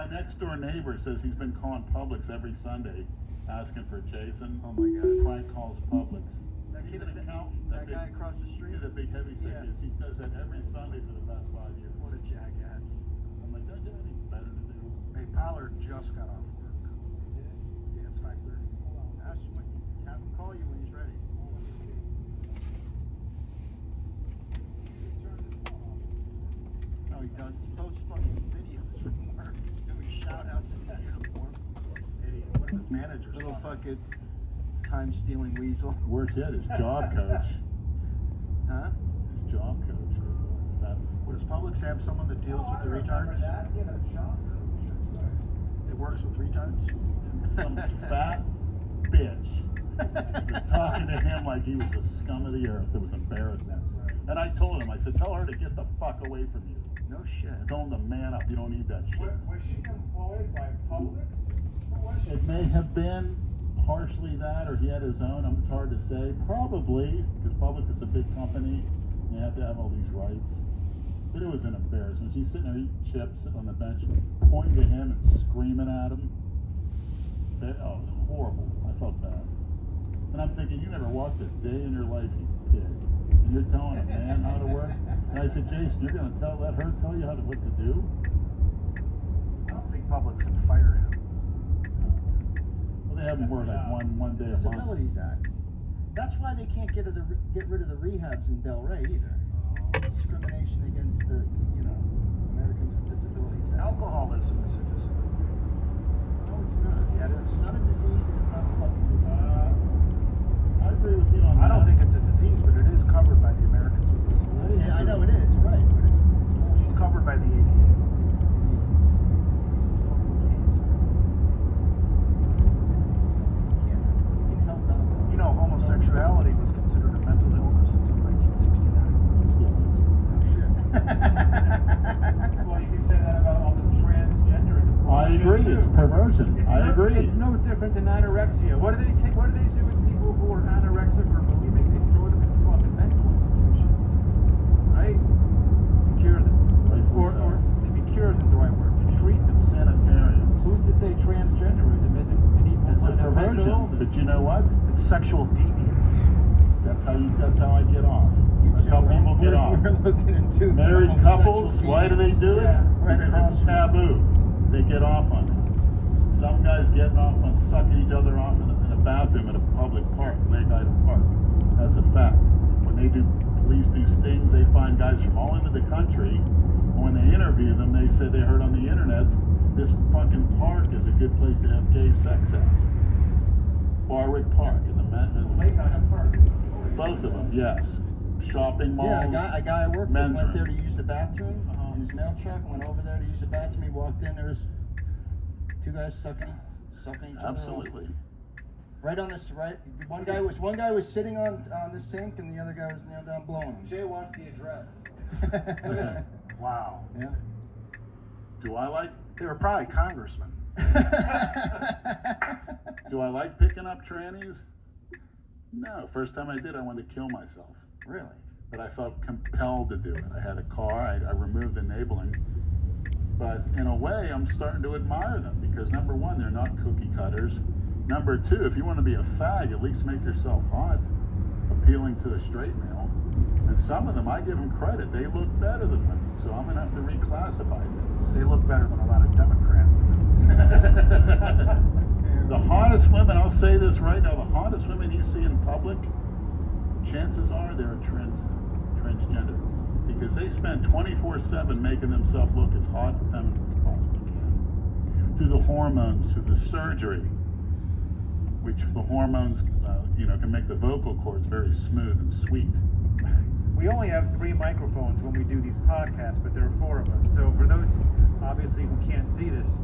My next door neighbor says he's been calling Publix every Sunday, asking for Jason. Oh my God. Prank calls Publix. He's an accountant. That guy across the street? Yeah, the big heavy set Yeah. is. He does that every Sunday for the past 5 years. What a jackass. I'm like, don't you have anything better to do? Hey, Pollard just got off work. Yeah, it's 5:30. Ask him, have him call you when he's ready. No, he doesn't. He posts fucking videos from work doing shout outs in his uniform. He's an idiot. What if his manager's Little on it? fucking time stealing weasel. Worse yet, his job coach. Huh? His job coach. Fat. What, does Publix have someone that deals with the retards? That works with retards? Some fat bitch was talking to him like he was the scum of the earth. It was embarrassing. And I told him, I said, tell her to get the fuck away from you. No shit. I told him to man up. You don't need that shit. Was she employed by Publix? Or was she? It may have been partially that, or he had his own. It's hard to say. Probably, because Publix is a big company. You have to have all these rights. But it was an embarrassment. She's sitting there eating chips, sitting on the bench, pointing to him and screaming at him. Oh, it was horrible. I felt bad. And I'm thinking, you never walked a day in your life, you pig. And you're telling a man how to work? And I said, Jason, you're going to let her tell you what to do? I don't think Publix can fire him. Well, they have him work like one day a month. Disabilities Act. That's why they can't get rid of the rehabs in Delray either. Discrimination against the, Americans with Disabilities Act. Alcoholism is a disability. No, it's not. Yeah, it is. It's not a disease and it's not a fucking disability. I agree with you on that. I don't think it's a disease, but it is covered by the Americans with Disabilities. Yeah, I know it is, right, but it's It's covered by the ADA. disease. Disease is fucking cancer. Something you can help alcohol. You know, homosexuality was considered a mental illness until 1969. It still is. Oh, shit. Well, you can say that about all this transgenderism. I agree. It's perversion. I agree. It's no different than anorexia. What do they do with people who are anorexic or bulimic? They throw them in fucking mental institutions, right? To cure them, Rightfully so. or maybe cure isn't the right word. To treat them. Sanitariums. Who's to say transgenderism isn't an equal It's a sign of mental perversion. illness? But you know what? It's sexual deviance. That's how I get off. That's how people get off. We're looking into Married couples, sexual why do they do it? Yeah. Because it's taboo. They get off on it. Some guys getting off on sucking each other off in a bathroom at a public park, Lake Ida Park. That's a fact. When police do stings, they find guys from all over the country. And when they interview them, they say they heard on the internet, this fucking park is a good place to have gay sex acts. Barwick Park in the Lake Ida Park. both of them, yes. Shopping malls. Yeah, a guy I worked with men's went there to room. use the bathroom in his mail truck, went over there to use the bathroom, he walked in, there was two guys sucking each other Absolutely. off. Right on this, right, one guy was sitting on the sink and the other guy was nailed down blowing him. Jay wants the address. Wow. Yeah. Do I like They were probably congressmen. picking up trannies? No. First time I did, I wanted to kill myself. Really? But I felt compelled to do it. I had a car, I removed enabling. But in a way, I'm starting to admire them because number one, they're not cookie cutters. Number two, if you want to be a fag, at least make yourself hot, appealing to a straight male. And some of them, I give them credit, they look better than women. So I'm going to have to reclassify things. They look better than a lot of Democrat women. The hottest women, I'll say this right now, the hottest women you see in public, chances are they're a transgender. Because they spend 24/7 making themselves look as hot and feminine as possibly can. Through the hormones, through the surgery, which the hormones, can make the vocal cords very smooth and sweet. We only have 3 microphones when we do these podcasts, but there are 4 of us. So for those, obviously, who can't see this,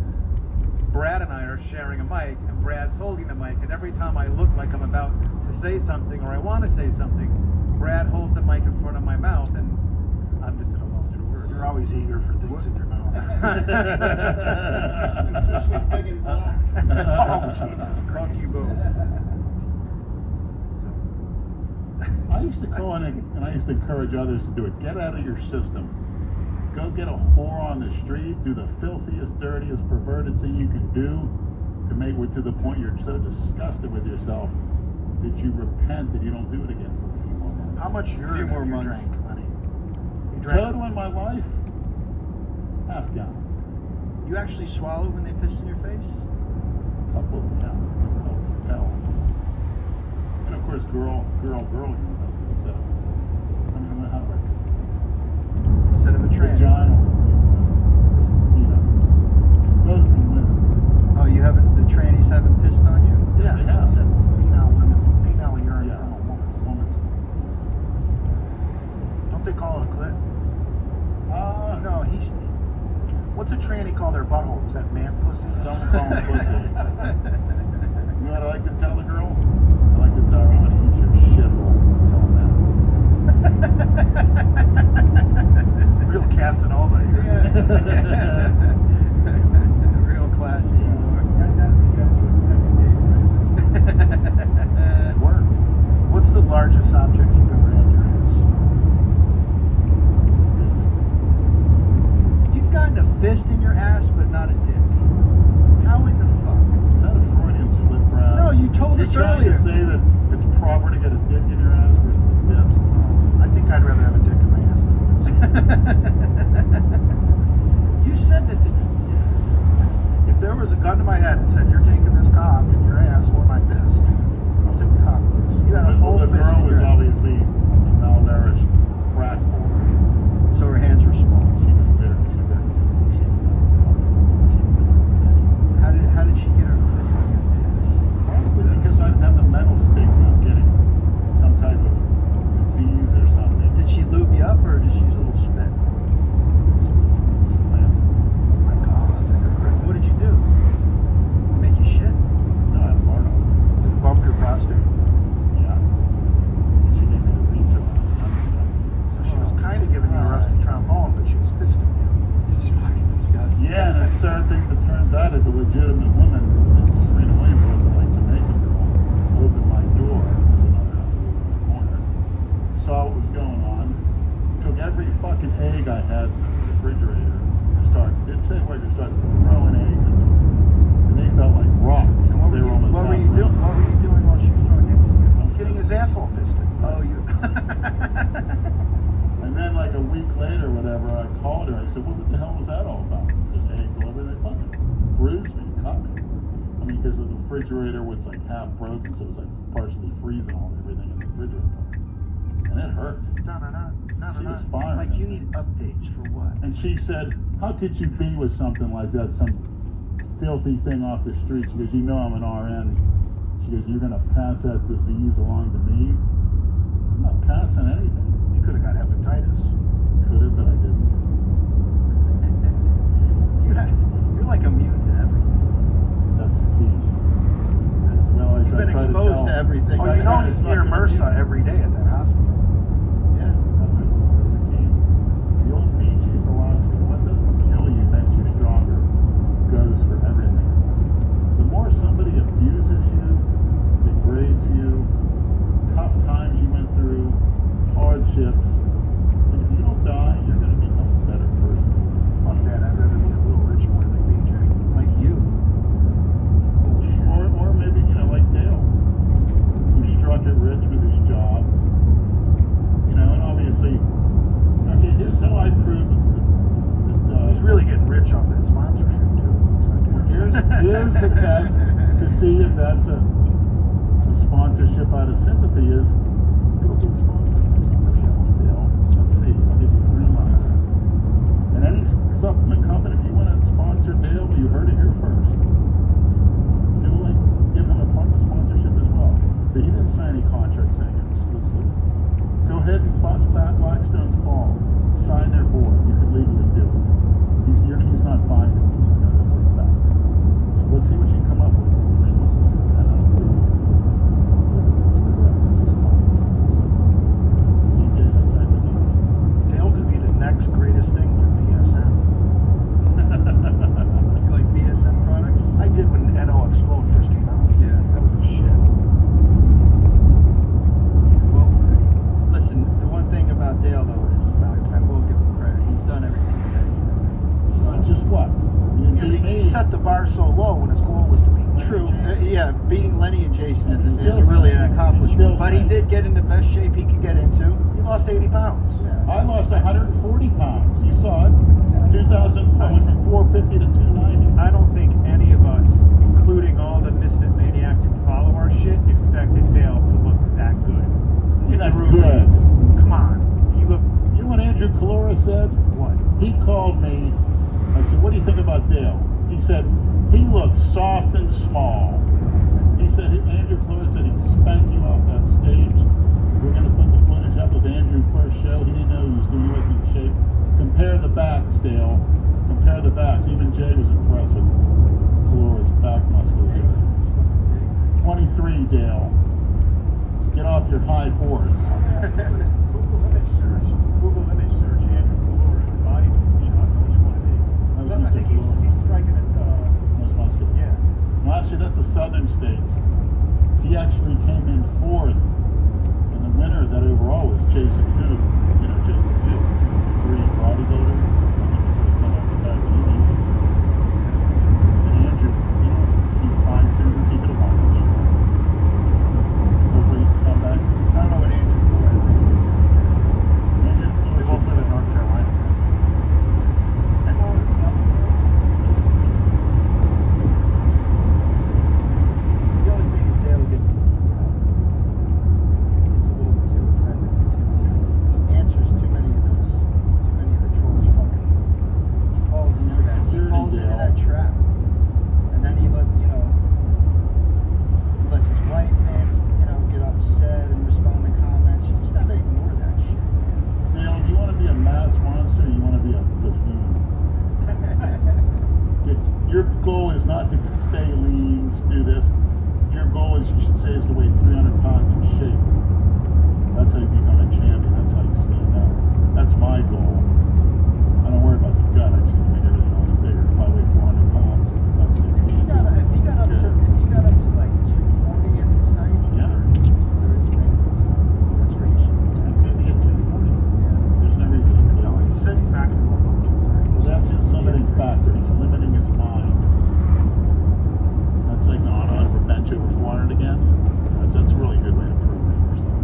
Brad and I are sharing a mic, and Brad's holding the mic, and every time I look like I'm about to say something or I want to say something, Brad holds the mic in front of my mouth, and I'm just at a loss for words. You're always eager for things in your mouth. Oh, Jesus Fuck Christ. you both. I used to call in and I used to encourage others to do it. Get out of your system. go get a whore on the street, do the filthiest, dirtiest, perverted thing you can do to make it to the point you're so disgusted with yourself that you repent and you don't do it again for a few more months. How much urine more have you months. drank, Lenny? You drank Total in my life, half gallon. You actually swallow when they piss in your face? A couple of them, yeah. I felt compelled. And of course, girl, instead of, I don't know how do I put that? Instead of a train. Vaginal, both from women. Oh, the trannies haven't pissed on you? Yes, they I have. said penile urine Yeah. from a woman. Woman's. Don't they call it a clit? No, What's a tranny call their butthole? Is that man pussy? Some call them pussy. You know what I like to tell the girl? I like to tell her, I'm going to eat your shithole. Tell them that. Real Casanova here. Real classy. That definitely gets you a second date, right? It's worked. What's the largest object you've ever had in your ass? Fist. You've gotten a fist in your ass, but not a dick. How in the fuck? Is that a Freudian slip, Brad? No, you told You're us trying earlier. to say that it's proper to get a dick in your ass versus a fist? I think I'd rather have a dick in my ass than a fist. You said that. If there was a gun to my head and said, you're taking this cock in your ass or my fist, I'll take the cock, please. You had a whole The fist girl in was your ass. obviously a malnourished crack whore. So her hands were small. She was very timid. She was not even 5 foot. She was a midget. How did she get her fist in your ass? Probably because I didn't have the mental stigma of getting some type of disease or something. Did she lube you up or did she use a little spit? She just slammed it. Oh my God. What did you do? Make you shit? No, I had a hard on. You bumped your prostate. Yeah. And she gave me the reach around the underbelly. So she was kind of giving you a rusty trombone, but she was fisting you. This is fucking disgusting. Yeah, and a certain thing that turns out is the legitimate woman that Serena Williams looking like Jamaican girl opened my door. It was another house over in the corner. Saw what was going on. Took every fucking egg I had in the refrigerator and didn't say a word, just started throwing eggs at me. And they felt like rocks. And what They were were almost you half doing? frozen. What were you doing while she was throwing eggs at you? Getting his asshole fisted. Oh, you. And then like a week later, whatever, I called her. I said, "What the hell was that all about?" Because there's eggs all over. They fucking bruised me, cut me. I mean, because the refrigerator was like half broken, so it was like partially freezing everything in the refrigerator. And it hurt. She was firing. Like, at you need things. updates for what? And she said, "How could you be with something like that? Some filthy thing off the street?" She goes, "You know I'm an RN." She goes, "You're gonna pass that disease along to me?" I'm not passing anything. You could have got hepatitis. Could have, but I didn't. You're like immune to everything. That's the key. As well as You've been I try exposed to to everything. Oh, I you know try he's to near suck it MRSA up. every day at that hospital. Yeah. That's the key. The old Nietzsche philosophy, what doesn't kill you makes you stronger, goes for everything in life. The more somebody abuses you, degrades you, tough times you went through, hardships, if you don't die, you're going to become a better person. Fuck that, I'd rather be a little rich boy like BJ. Like you. Bullshit. Or maybe, like Dale, who struck it rich with his job. And obviously, okay, here's how I prove that He's really getting rich off that sponsorship, too. Looks like it. here's the test to see if that's a sponsorship out of sympathy is go get sponsored from somebody else, Dale. Let's see, I'll give you 3 months. And any supplement company, if you want to sponsor Dale, you heard it here first. Give him a partner sponsorship as well. But he didn't sign any contract saying you're exclusive. Go ahead and bust Blackstone's balls. Sign their board. You can legally do it. He's not buying it. I know that for a fact. So let's see what you can come up with in 3 months. And I'll prove that it's correct. It's just common sense. DJs, I type it in. Dale could be the next greatest thing for BSM. bar so low when his goal was to beat Lenny True. and Jason. Yeah, beating Lenny and Jason And he's is still really saying an it. He's accomplishment. still But he saying did it. get in the best shape he could get into. He lost 80 pounds. Yeah. I lost 140 pounds. You saw it. 2004, I went from 450 to 290. I don't think any of us, including all the misfit maniacs who follow our shit, expected Dale to look that good. You're not Really. good. Come on. He looked You know what Andrew Calora said? what? He called me. I said, "What do you think about Dale?" He said, "He looks soft and small." He said, Andrew Calora said he'd spank you off that stage. We're going to put the footage up of Andrew's first show. He didn't know he was doing. He wasn't in shape. Compare the backs, Dale. Compare the backs. Even Jay was impressed with Calora's back musculature. 23, Dale. So get off your high horse. Google image search. Google image search. Andrew Calora, the bodybuilding shot. Which one it is? That was I Mr. think he's striking it. Most muscular. Yeah. Well, actually, that's the southern states. He actually came in fourth, and the winner of that overall was Jason Hu. You know Jason Hu, Korean bodybuilder. I think he's sort of semi-retired, but he was and Andrew, you know, if he fine-tunes, he could have won this. Hopefully, he can come back. I don't know what Andrew Calora is. Andrew, They both live in North Carolina. The only thing is Dale gets, gets a little too offended too easy. He answers too many of the trolls fucking. He falls into that. He Insecurity, falls into Dale. that trap, and then he lets his wife get upset and respond to comments. You just gotta ignore that shit, man. Dale, do you want to be a mass monster or you want to be a buffoon? Your goal is not to stay lean, do this. Your goal is, you should say, is to weigh 300 pounds in shape. That's how you become a champion. That's how you stand out. That's my goal. I don't worry about the gut. I just need to make everything else bigger. If I weigh 400 pounds, that's 60 If he got up to like 240 at his height, Yeah. 230, that's where he should be. It could be a 240. There's no reason it No, he couldn't. said he's not going to go above 230. Well, that's his limiting factor. He's limiting his mind. That's like, no, I don't ever bench over 400 again. That's a really good way to prove it yourself.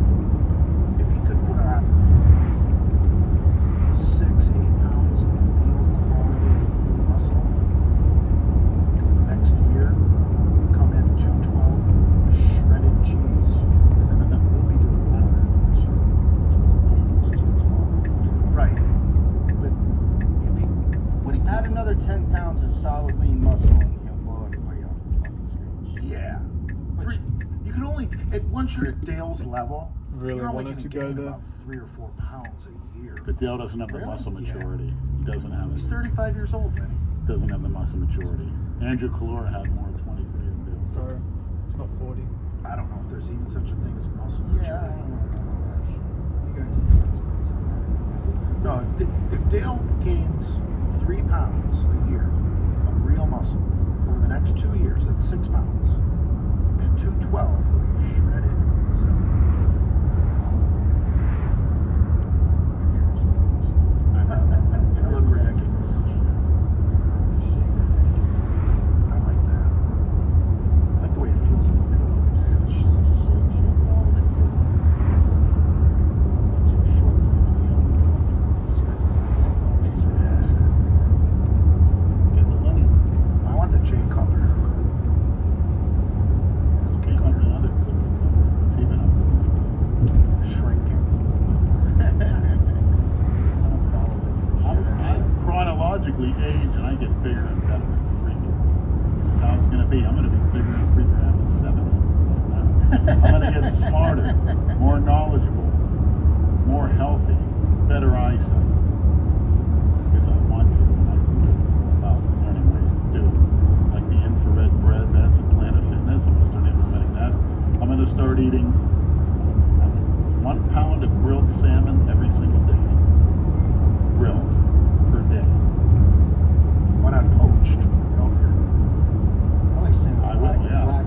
If he could put on 6-8 pounds of real quality muscle in the next year, and come in 212 shredded cheese, he'll be doing a lot better than this year. Right. But if he, when he Add another 10 pounds of solid lean muscle and he'll blow everybody off the fucking stage. yeah, but you can only once you're at Dale's level, Really you're only wanted going to go gain there? about 3 or 4 pounds a year. But Dale doesn't have the Really? muscle Yeah. maturity. He doesn't have He's it. 35 years old, Vinny. Doesn't have the muscle maturity. Andrew Calora had more at 23 than Dale. So it's not 40. I don't know if there's even such a thing as muscle Yeah, I maturity. don't know about all that shit. You guys are the experts on that. No, if Dale gains 3 pounds a year of real muscle over the next 2 years, that's 6 pounds. At 212, he'll be shredded. I know. I look ridiculous. I like that. I like the way it feels on the pillow. Get the money. I want the Jay Cutler. Cookie cutter, another cookie cutter. What's he been up to these days? Shrinking. I chronologically age and I get bigger and better and freakier. This is how it's going to be. I'm going to be bigger and freakier than I'm at 70 right now. I'm going to get smarter, more knowledgeable, more healthy, better eyesight. Because I want to, and I about learning ways to do it. Like the infrared bread, that's a Planet Fitness. I'm going to start implementing that. I'm going to start eating 1 pound of grilled salmon every single day. Grilled per day. Why not poached? Healthier. I like salmon. I will, yeah.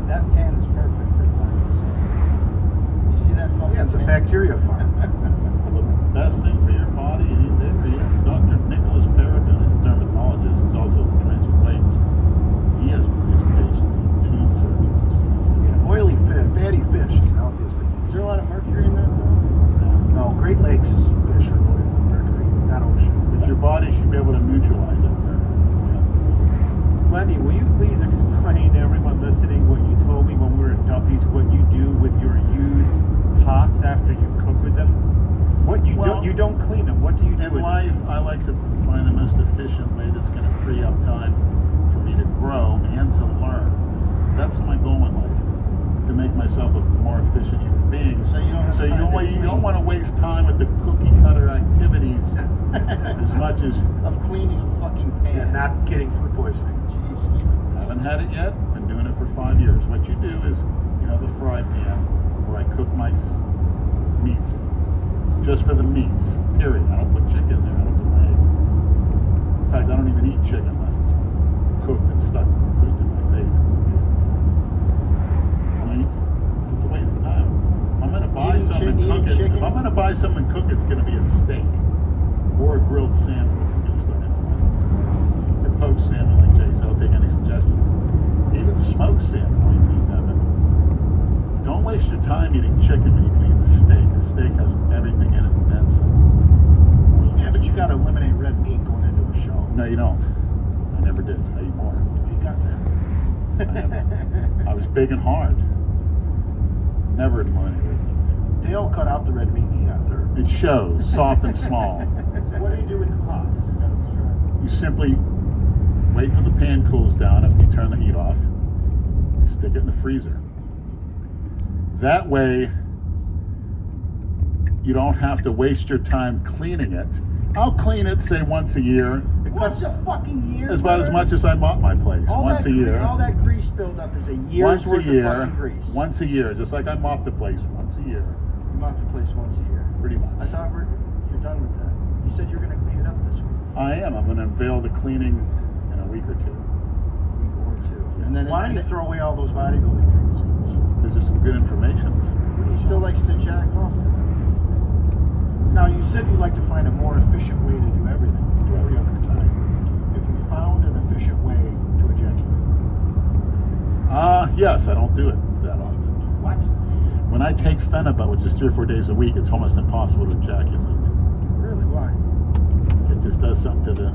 That pan is perfect for blackened salmon. You see that fucking Yeah, it's a pan? bacteria farm. The best thing for your body, and he did here, Dr. Nicholas Perrican is a dermatologist who's also trains with weights. Randy, will you please explain to everyone listening what you told me when we were at Duffy's, what you do with your used pots after you cook with them? What you Well, don't clean them. What do you do In with life, I like to find the most efficient way that's going to free up time for me to grow and to learn. That's my goal in life, to make myself a more efficient human being. So you don't have time to you don't clean. want to waste time with the cookie cutter activities as much as Of cleaning a fucking pan. And not getting food poisoning. Jesus. I haven't had it yet. Been doing it for 5 years. What you do is you have a fry pan where I cook my meats in. Just for the meats, period. I don't put chicken there. I don't put my eggs in there. In fact, I don't even eat chicken unless it's cooked and stuck, pushed in my face. It's a waste of time. Meat, it's a waste of time. If I'm going to buy something and cook it, if I'm going to buy something and cook it, it's going to be a steak or a grilled salmon, which is going to start implementing tomorrow. Or poached salmon, like Jay said. I'll take any suggestions. Even smoked salmon, I won't even eat that. But don't waste your time eating chicken when you can eat a steak. A steak has everything in it and then some. Yeah, but you got to eliminate red meat going into a show. No, you don't. I never did. I eat more. You got that. I was big and hard. Never eliminated red meat. Dale cut out the red meat and he got third. It shows, soft and small. What do you do with the pots? You simply wait till the pan cools down after you turn the heat off. Stick it in the freezer. That way, you don't have to waste your time cleaning it. I'll clean it, say, once a year. Once a fucking year? It's about as brother? much as I mop my place. Once a year. All that grease buildup is a year's Once a worth year. of fucking grease. Once a year. Just like I mop the place once a year. You mop the place once a year. Pretty much. I thought you're done with that. You said you were going to clean it up this week. I am. I'm going to unveil the cleaning in a week or two. Week or two. And then Why don't you throw away all those bodybuilding magazines? Because there's some good information. He still likes to jack off to them. Now, you said you'd like to find a more efficient way to do everything to free up your time. Have you found an efficient way to ejaculate? Yes, I don't do it that often. What? When I take Phenibut, which is 3 or 4 days a week, it's almost impossible to ejaculate. Really? Why? It just does something to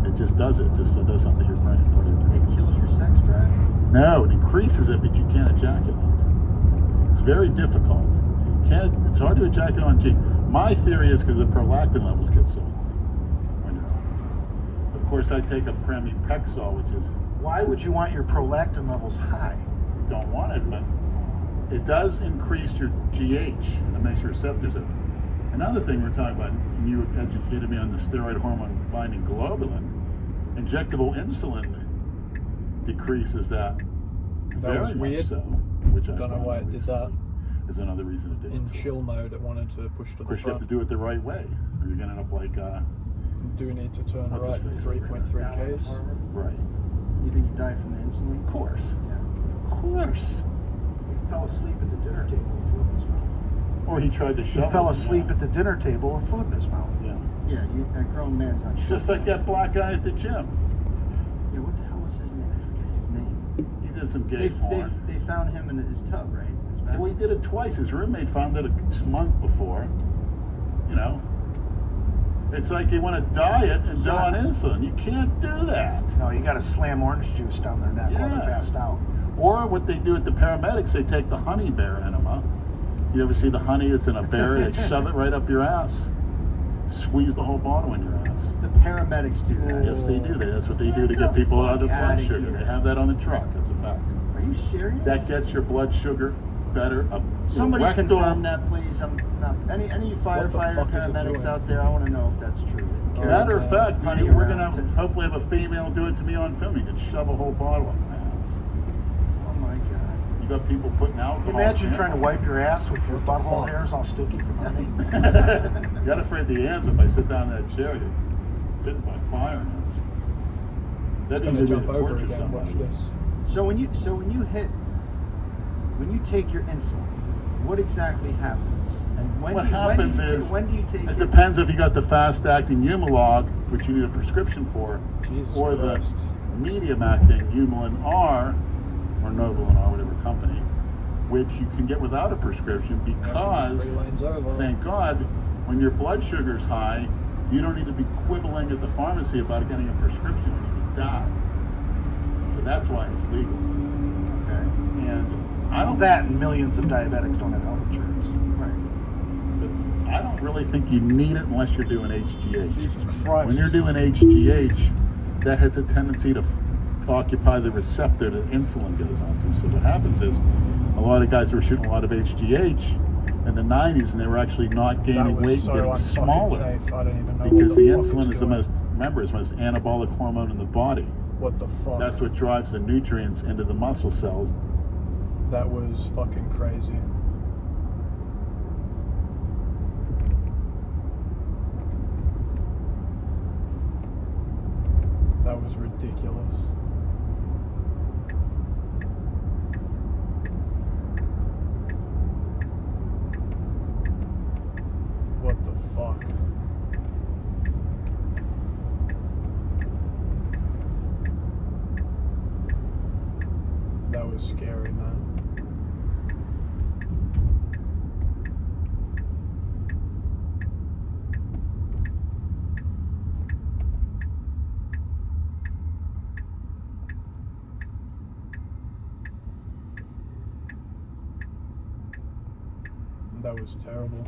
it just does it. Just it does something to your brain. It kills your sex drive? No, it increases it, but you can't ejaculate. It's very difficult. It's hard to ejaculate on G. My theory is because the prolactin levels get so high when you're on it. Of course, I take a pramipexole, which is Why would you want your prolactin levels high? don't want it, but it does increase your GH and it makes your receptors open. Another thing we're talking about, and you educated me on the steroid hormone binding globulin, injectable insulin decreases that very was much weird. so, which I Don't know found why it did that. is another reason it did. In So, chill mode, it wanted to push to of the course, you have front. to do it the right way, or you're gonna end up like Do need to turn What's right his face over here? 3.3 Ks. right. You think he died from the insulin? Of course, Yeah. of course. He fell asleep at the dinner table with food in his mouth. Or he tried to He shove fell it, asleep yeah. at the dinner table with food in his mouth. Yeah, Yeah, a grown man's not sure. just like that black guy at the gym. Yeah, what the hell was his name? I forget his name. He did some gay porn. They found him in his tub, right? His bathroom. Well, he did it twice. His roommate found it a month before. You know, it's like you want to diet and go on insulin. You can't do that. No, you got to slam orange juice down their neck while they're Yeah. passed out. Or what they do at the paramedics, they take the honey bear enema. You ever see the honey that's in a bear? They shove it right up your ass, squeeze the whole bottle in your ass. The paramedics do that. Yes, they do. That's what they do to Get get the people out of fuck blood outta sugar. here. They have that on the truck. That's a fact. Are you serious? That gets your blood sugar better. Somebody rectal- confirm that, please. I'm not. Any firefighter, fuck is it paramedics doing? out there? I want to know if that's true. They carry Matter of fact, honey we're around gonna to- hopefully have a female do it to me on film. You can shove a whole bottle in my ass. Oh my god. You got people putting alcohol. Imagine in trying to tampons. wipe your ass with your butthole hairs all sticky from honey. You got afraid the ants if I sit down in that chair, you're bitten by fire ants. That'd I'm be gonna a good way jump to over torture again and watch somebody. this. So when you take your insulin, what exactly happens? And when What do you, happens when do you is, ta- when do you take it it? depends if you got the fast-acting Humalog, which you need a prescription for, Jesus or the Christ. medium-acting Humulin R, or Novolin R, whatever company, which you can get without a prescription because, 3 lanes over. thank God, when your blood sugar's high, you don't need to be quibbling at the pharmacy about getting a prescription when you can die. why it's legal. Okay. And I don't That and millions of diabetics don't have health insurance. Right. But I don't really think you need it unless you're doing HGH. Jesus Christ. When you're doing HGH, that has a tendency to occupy the receptor that insulin goes onto. So what happens is a lot of guys were shooting a lot of HGH in the 90s, and they were actually not gaining that was weight so and getting unfucking smaller. safe. I don't even know Because what the fuck insulin is the doing. most, remember, it's the most anabolic hormone in the body. What the fuck? That's what drives the nutrients into the muscle cells. That was fucking crazy. That was ridiculous. What the fuck? That was scary, man. That was terrible.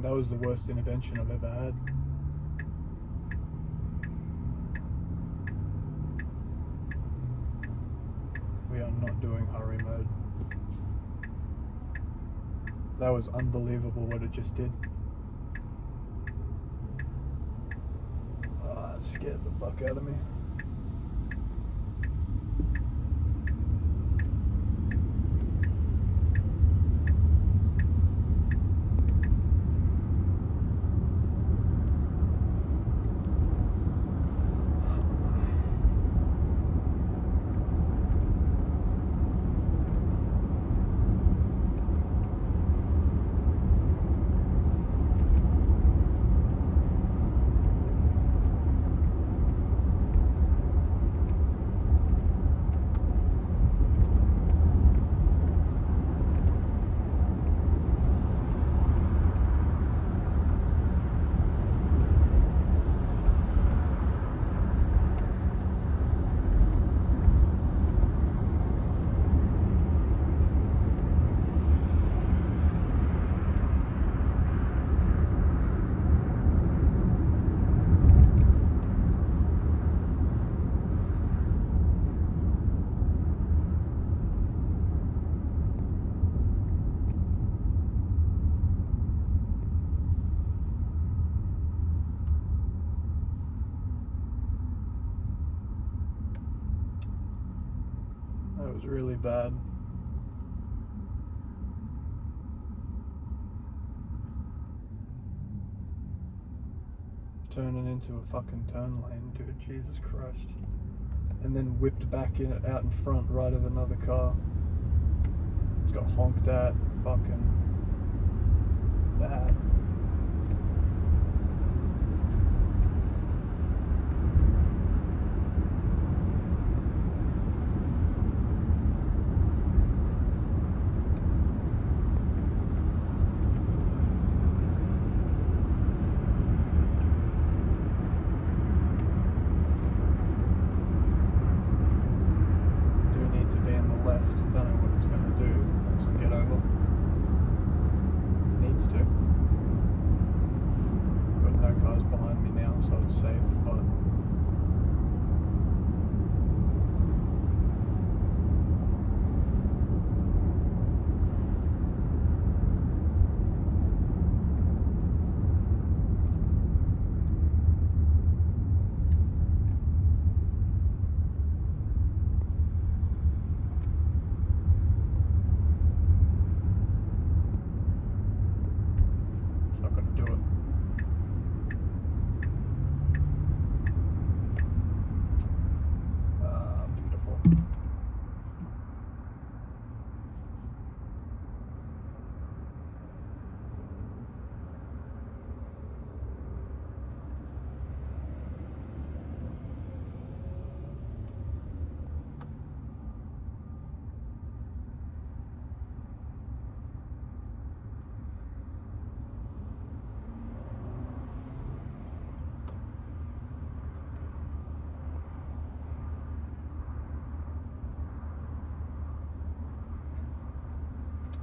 That was the worst intervention I've ever had. We are not doing hurry mode. That was unbelievable what it just did. That scared the fuck out of me. That was really bad. Turning into a fucking turn lane, dude, Jesus Christ. And then whipped back in out in front right of another car. Got honked at, fucking bad. To be in the left, don't know what it's going to do. Wants to get over.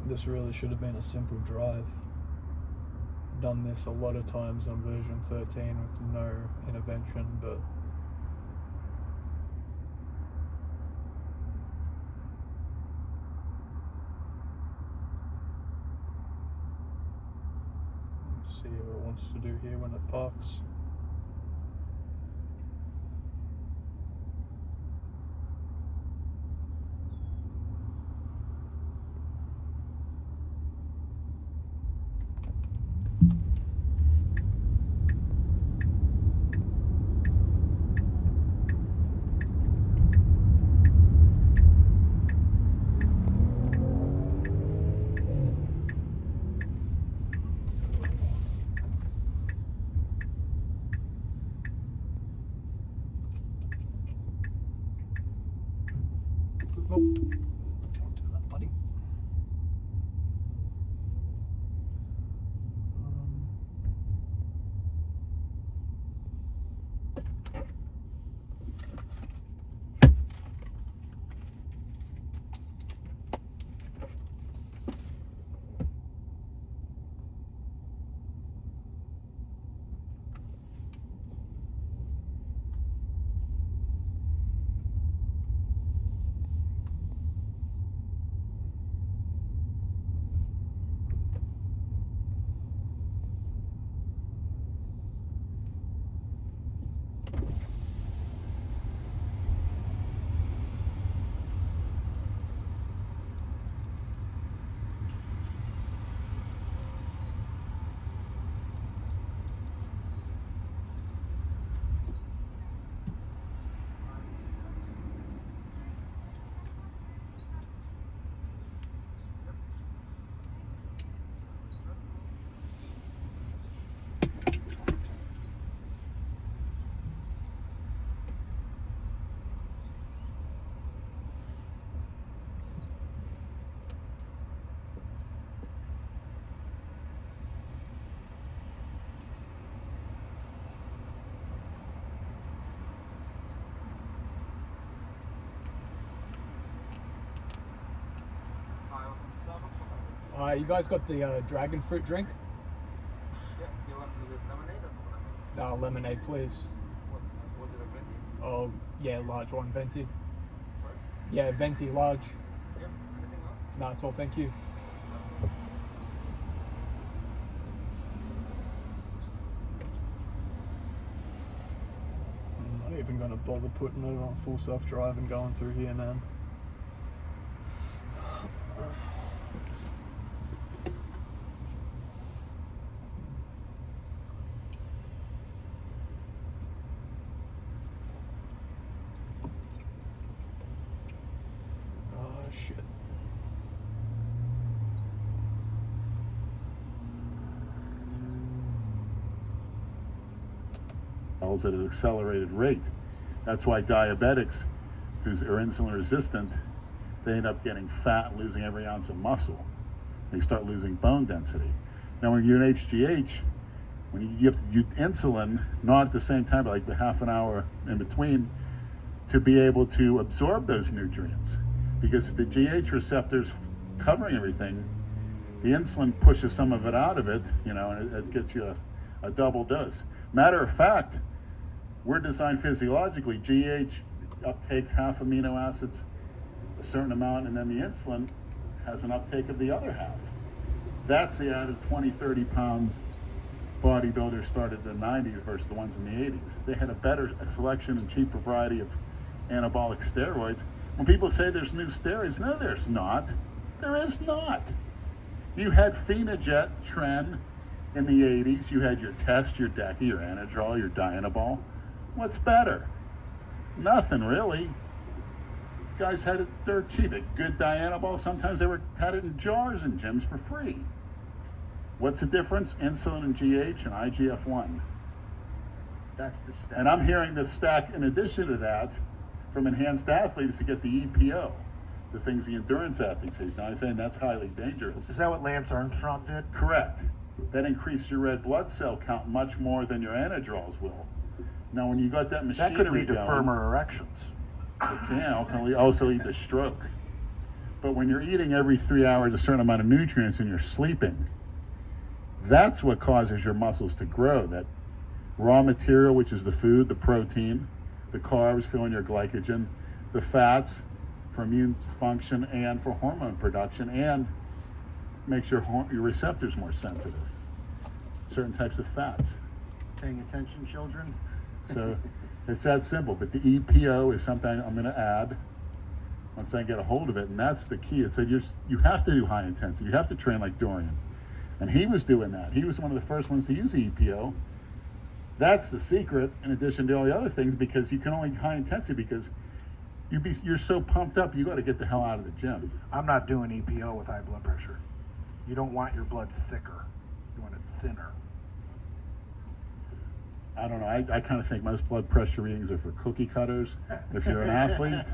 This really should have been a simple drive. Done this a lot of times on version 13 with no intervention, but let's see what it wants to do here when it parks. Oh, don't do that, buddy. You guys got the dragon fruit drink? Yeah, you want with lemonade or lemonade? Lemonade, please. What is a venti? Oh, yeah, large one, venti. Sorry? Yeah, venti, large. Yeah, anything else? No, that's all, thank you. I'm not even going to bother putting it on full self-drive and going through here, man. Shit. At an accelerated rate. That's why diabetics who are insulin resistant, they end up getting fat and losing every ounce of muscle. They start losing bone density. Now when you're in HGH, when you have to use insulin, not at the same time, but like half an hour in between, to be able to absorb those nutrients. Because if the GH receptor's covering everything, the insulin pushes some of it out of it, and it gets you a double dose. Matter of fact, we're designed physiologically, GH uptakes half amino acids, a certain amount, and then the insulin has an uptake of the other half. That's the added 20, 30 pounds bodybuilders started in the 90s versus the ones in the 80s. They had a better selection and cheaper variety of anabolic steroids. When people say there's new steroids, no, there's not. There is not. You had Phenojet, Tren in the 80s. You had your Test, your Deca, your Anadrol, your Dianabol. What's better? Nothing really. These guys had it dirt cheap. A good Dianabol, sometimes they had it in jars in gyms for free. What's the difference? Insulin and GH and IGF-1. That's the stack. And I'm hearing the stack in addition to that from enhanced athletes to get the EPO, the things the endurance athletes use. Now I'm saying that's highly dangerous. Is that what Lance Armstrong did? Correct. That increased your red blood cell count much more than your anadrols will. Now when you got that machinery That could lead to going, firmer erections. it can also lead to stroke. But when you're eating every 3 hours a certain amount of nutrients and you're sleeping, that's what causes your muscles to grow. That raw material, which is the food, the protein, the carbs filling your glycogen, the fats for immune function and for hormone production, and makes your receptors more sensitive. Certain types of fats. Paying attention, children? So it's that simple. But the EPO is something I'm going to add once I get a hold of it, and that's the key. It said you have to do high intensity. You have to train like Dorian. And he was doing that. He was one of the first ones to use the EPO. That's the secret, in addition to all the other things, because you can only high intensity because you're so pumped up, you got to get the hell out of the gym. I'm not doing EPO with high blood pressure. You don't want your blood thicker. You want it thinner. I don't know. I kind of think most blood pressure readings are for cookie cutters. If you're an athlete,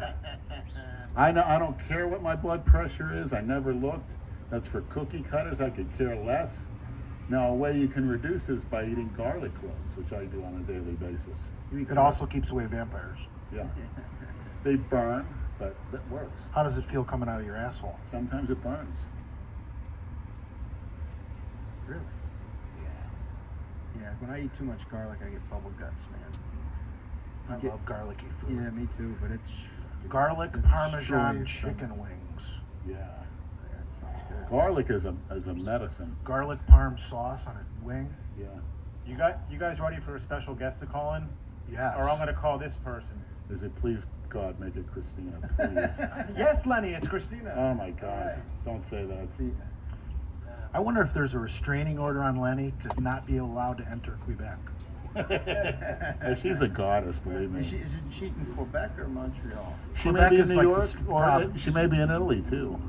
I don't care what my blood pressure is. I never looked. That's for cookie cutters. I could care less. Now, a way you can reduce is by eating garlic cloves, which I do on a daily basis. It also keeps away vampires. Yeah. They burn, but that works. How does it feel coming out of your asshole? Sometimes it burns. Really? Yeah, when I eat too much garlic, I get bubble guts, man. I love garlicky food. Yeah, me too, but it's... Garlic it Parmesan destroys your chicken wings. Yeah. Yeah, it sounds good. Garlic is a medicine. Garlic parm sauce on a wing. Yeah. You guys ready for a special guest to call in? Yes. Or I'm going to call this person. Is it, please, God, make it Christina, please. Yes, Lenny, it's Christina. Oh my God. All right. Don't say that. See, I wonder if there's a restraining order on Lenny to not be allowed to enter Quebec. Oh, she's a goddess, believe me. is she in Quebec or Montreal? She may Quebec be in is New like York, this or province. she may be in Italy too.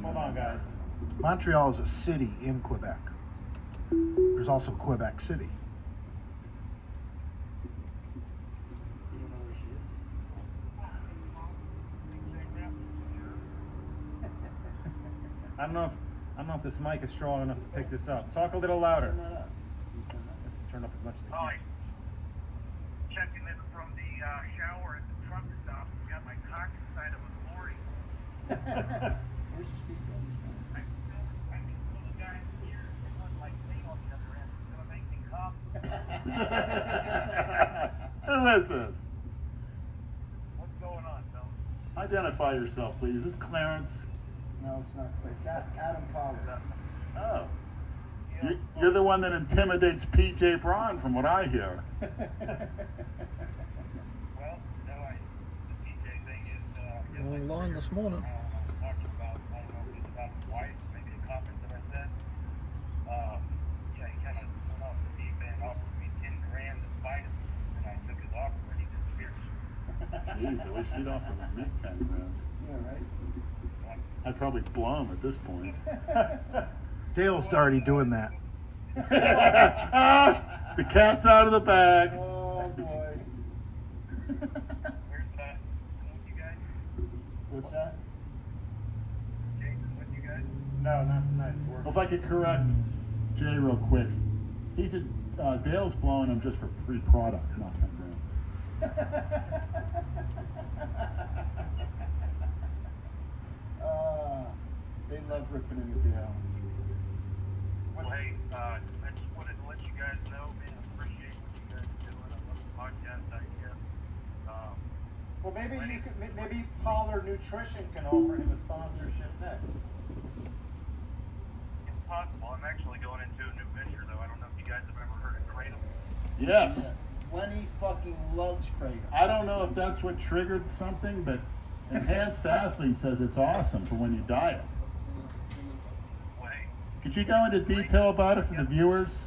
Hold on, guys. Montreal is a city in Quebec. There's also Quebec City. You don't know where she is? I don't know if this mic is strong enough to pick this up. Talk a little louder. Turn that up. You turn that up. Let's turn up as much as I Hi. can. Checking in from the shower at the truck stop. Got my cock inside of a lorry. Where's the speaker on this phone? I can feel the guy here. It was like me on the other end. It's gonna make me come. Who is this? What's going on, fellas? Identify yourself, please. Is this Clarence? No, it's not. It's Adam Pollard. Oh. Yeah. You're the one that intimidates PJ Braun, from what I hear. Well, no, the PJ thing is. Long line this morning. Talking about, I don't know if it's about his wife, maybe a comment that I said. Yeah, he kind of went off the deep end, offered me 10 grand to fight him, and I took his offer and he disappeared. Jeez, I wish he'd offer me 10 grand. Yeah, right? I'd probably blow him at this point. Dale's already doing that. The cat's out of the bag. Oh, boy. Where's that? With you guys? What's that? Jason, with you guys? No, not tonight. Well, if I could correct Jay real quick, he said Dale's blowing him just for free product, not 10 grand. They love ripping into Dale. Well, hey, I just wanted to let you guys know, man, I appreciate what you guys are doing. I love the podcast idea. Well, maybe Pollard Nutrition can offer him a sponsorship next. It's possible. I'm actually going into a new venture, though. I don't know if you guys have ever heard of Kratom. Yes. Lenny fucking loves Kratom. I don't know if that's what triggered something, but Enhanced Athlete says it's awesome for when you diet. Well, hey, Could you go into detail about it for the viewers?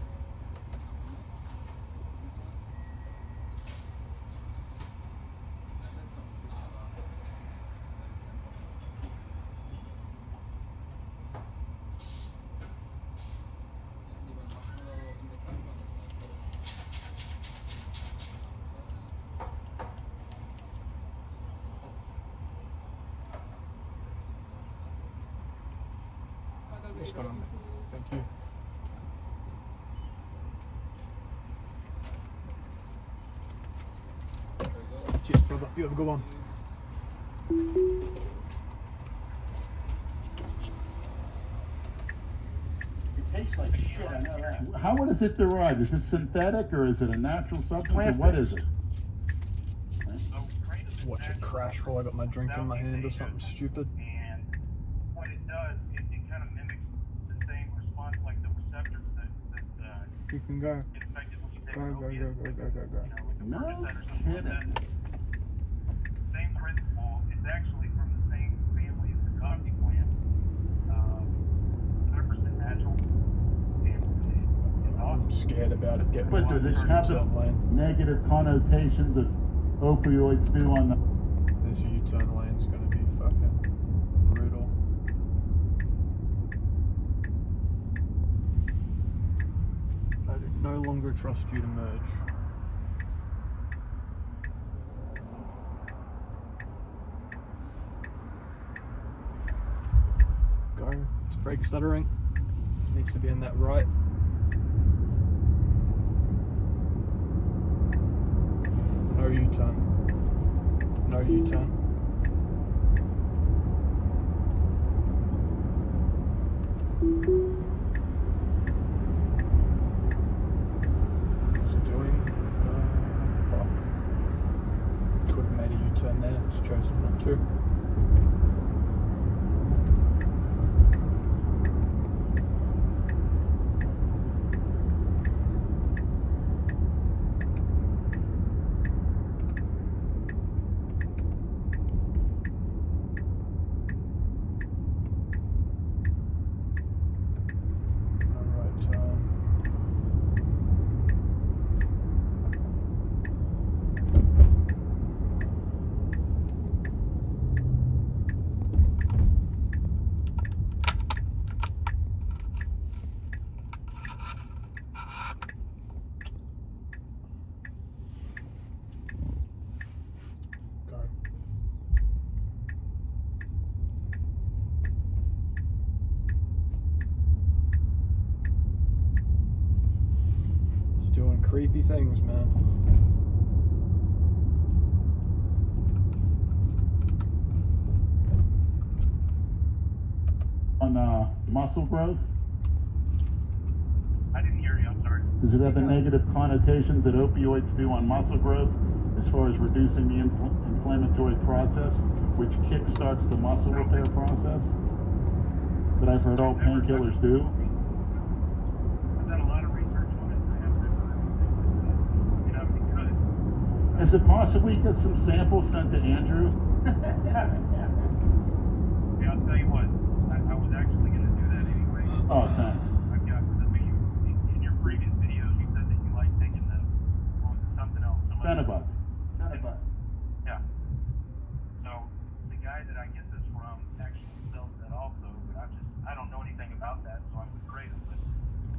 What's going on? Thank you. Cheers, brother. You have a good one. tastes like shit, I know that. How is it derived? Is it synthetic or is it a natural substance or what is it? So Kratom is Watch it actually crash while I got my drink in my hand or something stupid. And what it does, it kind of mimics the same response, like the receptors that You can go. get affected when you take Go, an go, opiate, go, go, go, go, go. you know, like a No Percocet or something like kidding. that. Same principle. It's actually from the same family as the coffee plant. 100% natural. And it's I'm awesome. scared about it getting But does it into have the U-turn lane. negative connotations of opioids do on the... This U-turn lane's gonna be fucking brutal. I do no longer trust you to merge. Go. It's brake stuttering. Needs to be in that right. No U-turn. No U-turn. What's it doing? Fuck. Could have made a U-turn there. It's chosen not to. Doing creepy things, man. on muscle growth? I didn't hear you, I'm sorry. Does it have the negative connotations that opioids do on muscle growth as far as reducing the inflammatory process, which kickstarts the muscle repair process? That I've heard all painkillers do? I've done a lot of research on it. I haven't heard anything like that. You know, it could. Is it possible we get some samples sent to Andrew? Yeah, I'll tell you what. I was actually going to do that anyway. Oh, thanks. I've got, in your previous videos, you said that you like taking the, what was it, something else. Phenibut. Phenibut. Yeah. So, the guy that I get this from actually sells that also, but I don't know anything about that, so I'm afraid of it.